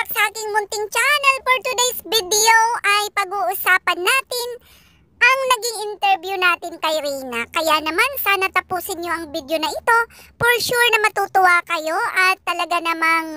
back sa aking munting channel. For today's video ay pag-uusapan natin ang naging interview natin kay Reyna. Kaya naman sana tapusin nyo ang video na ito. For sure na matutuwa kayo at talaga namang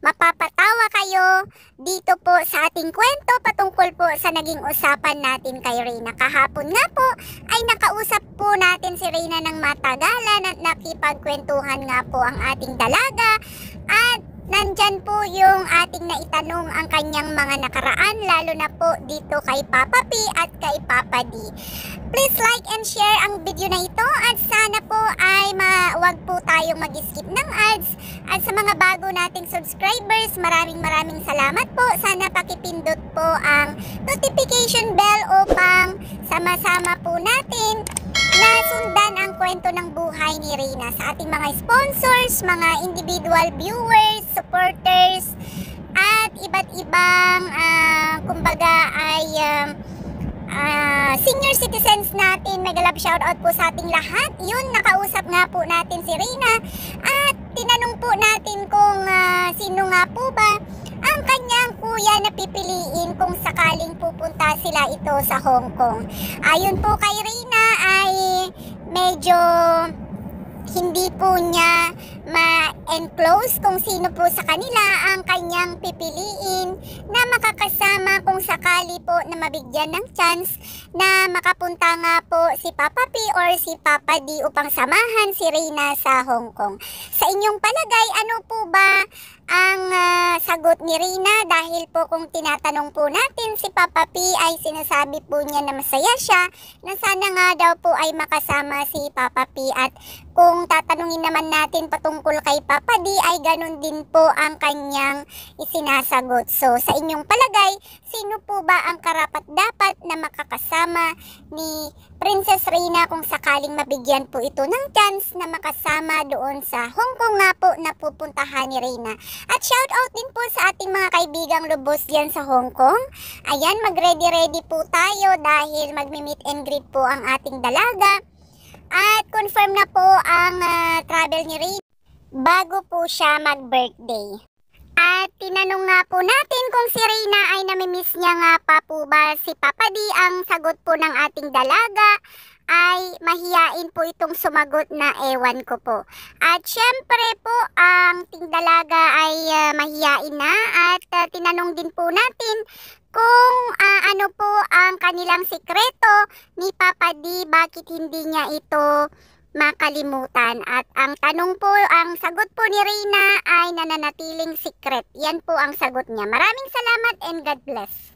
mapapatawa kayo dito po sa ating kwento patungkol po sa naging usapan natin kay Reyna. Kahapon nga po ay nakausap po natin si Reyna ng matagalan at nakipagkwentuhan nga po ang ating dalaga. At nandyan po yung ating naitanong ang kanyang mga nakaraan, lalo na po dito kay Papa P at kay Papa D. Please like and share ang video na ito at sana po ay wag po tayong mag-skip ng ads. At sa mga bago nating subscribers, maraming salamat po. Sana pakipindot po ang notification bell upang sama-sama po natin na sundan ang kwento ng buhay ni Reyna sa ating mga sponsors, mga individual viewers, supporters, at iba't ibang kumbaga ay senior citizens natin. Mega love shoutout po sa ating lahat. Yun, nakausap nga po natin si Reyna at tinanong po natin kung sino nga po ba ang kanyang kuya na pipiliin kung sakaling pupunta sila ito sa Hong Kong. Ayon po kay Reyna ay medyo hindi po niya ma-enclose kung sino po sa kanila ang kanyang pipiliin na makakasama kung sakali po na mabigyan ng chance na makapunta nga po si Papa P or si Papa D upang samahan si Reyna sa Hong Kong. Sa inyong palagay, ano po ba ang sagot ni Reyna? Dahil po kung tinatanong po natin si Papa P ay sinasabi po niya na masaya siya na sana nga daw po ay makasama si Papa P, at kung tatanungin naman natin patungkol kay Papa D ay ganun din po ang kanyang isinasagot. So sa inyong palagay, sino po ba ang karapat-dapat na makakasama ni Princess Reyna kung sakaling mabigyan po ito ng chance na makasama doon sa Hong Kong nga po na pupuntahan ni Reyna? At shoutout din po sa ating mga kaibigang lubos dyan sa Hong Kong. Ayan, mag-ready-ready po tayo dahil magmi-meet and greet po ang ating dalaga. At confirm na po ang travel ni Reyna bago po siya mag-birthday. At tinanong nga po natin kung si Reyna ay namimiss niya nga pa po ba si Papa D. Ang sagot po ng ating dalaga ay mahiyain po itong sumagot na ewan ko po. At syempre po ang ating dalaga ay mahiyain na at tinanong din po natin kung ano po ang kanilang sikreto ni Papa D, bakit hindi niya ito makalimutan. At ang tanong po, ang sagot po ni Reyna ay nananatiling secret. Yan po ang sagot niya. Maraming salamat and God bless.